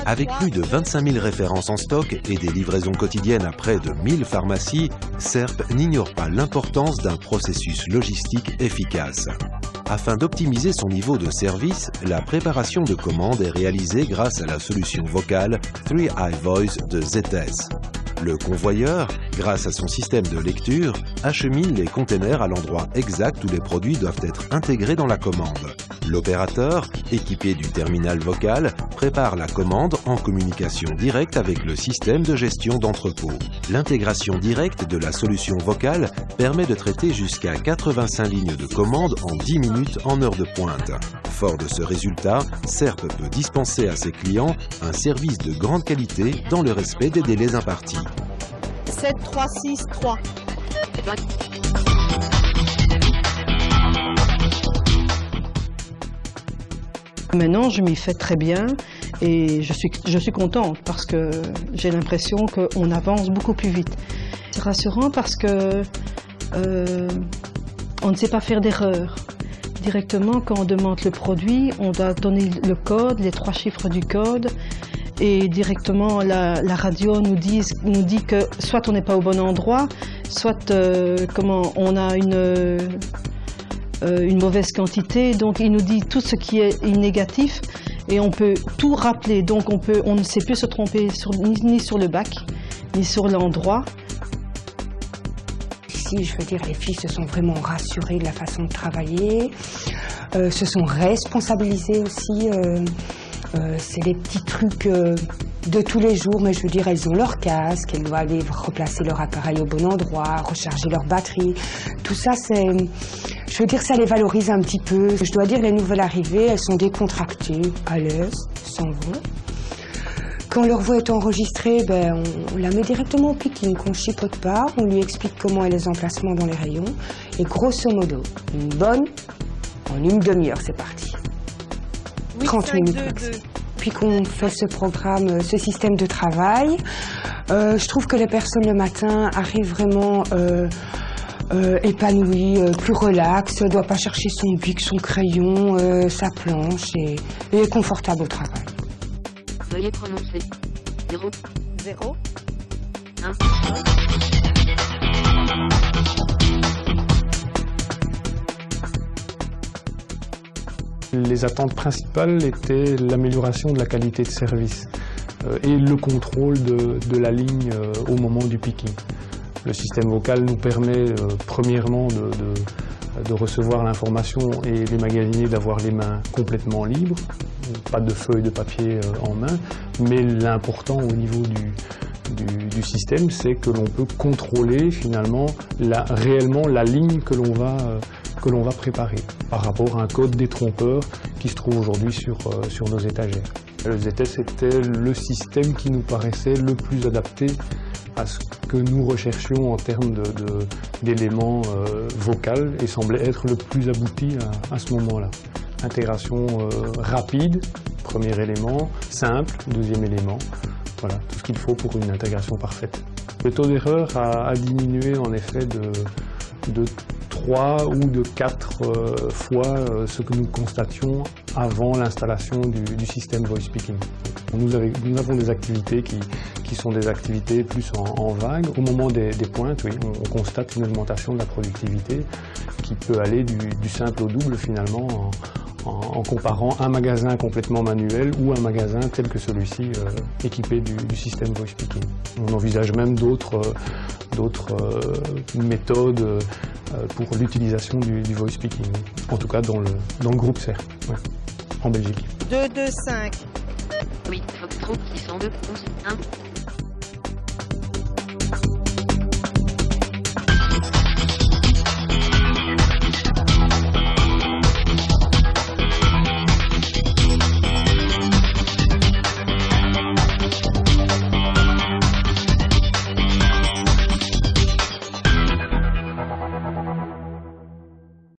Avec plus de 25 000 références en stock et des livraisons quotidiennes à près de 1000 pharmacies, SERP n'ignore pas l'importance d'un processus logistique efficace. Afin d'optimiser son niveau de service, la préparation de commandes est réalisée grâce à la solution vocale 3i Voice de ZS. Le convoyeur, grâce à son système de lecture, achemine les containers à l'endroit exact où les produits doivent être intégrés dans la commande. L'opérateur, équipé du terminal vocal, prépare la commande en communication directe avec le système de gestion d'entrepôt. L'intégration directe de la solution vocale permet de traiter jusqu'à 85 lignes de commande en 10 minutes en heure de pointe. Fort de ce résultat, SERP peut dispenser à ses clients un service de grande qualité dans le respect des délais impartis. 7, 3, 6, 3. Maintenant, je m'y fais très bien et je suis contente parce que j'ai l'impression qu'on avance beaucoup plus vite. C'est rassurant parce que on ne sait pas faire d'erreur. Directement, quand on demande le produit, on doit donner le code, les 3 chiffres du code. Et directement, la radio nous dit que soit on n'est pas au bon endroit, soit on a une mauvaise quantité. Donc il nous dit tout ce qui est négatif et on peut tout rappeler. Donc on ne sait plus se tromper ni sur le bac, ni sur l'endroit. Ici, je veux dire, les filles se sont vraiment rassurées de la façon de travailler, se sont responsabilisées aussi. C'est des petits trucs de tous les jours, mais je veux dire, elles ont leur casque, elles doivent aller replacer leur appareil au bon endroit, recharger leur batterie. Tout ça, je veux dire, ça les valorise un petit peu. Je dois dire, les nouvelles arrivées, elles sont décontractées, à l'aise, s'en vont. Quand leur voix est enregistrée, on la met directement au picking, qu'on ne chipote pas, on lui explique comment est les emplacements dans les rayons. Et grosso modo, une bonne, en une demi-heure, c'est parti. 30 minutes max. Puis qu'on fait ce programme, ce système de travail, je trouve que les personnes le matin arrivent vraiment épanouies, plus relaxes, ne doit pas chercher son bic, son crayon, sa planche et est confortable au travail. Veuillez prononcer 0. 0. 1. Les attentes principales étaient l'amélioration de la qualité de service et le contrôle de la ligne au moment du picking. Le système vocal nous permet premièrement de recevoir l'information et les magasiniers d'avoir les mains complètement libres, pas de feuilles de papier en main, mais l'important au niveau du système, c'est que l'on peut contrôler finalement réellement la ligne que l'on va préparer par rapport à un code détrompeur qui se trouve aujourd'hui sur nos étagères. Le ZS était le système qui nous paraissait le plus adapté à ce que nous recherchions en termes d'éléments vocaux et semblait être le plus abouti à ce moment-là. Intégration rapide, premier élément, simple, deuxième élément. Voilà, tout ce qu'il faut pour une intégration parfaite. Le taux d'erreur a diminué en effet de 3 ou de 4 fois ce que nous constations avant l'installation du système Voice Picking. Nous avons des activités qui sont des activités plus en vague. Au moment des pointes, oui, on constate une augmentation de la productivité qui peut aller du simple au double finalement en comparant un magasin complètement manuel ou un magasin tel que celui-ci équipé du système Voice Picking. On envisage même d'autres méthodes pour l'utilisation du Voice Picking, en tout cas dans le groupe SERP, ouais, en Belgique. 2, 2, 5. Oui, Foxtrot 602, 11, 1.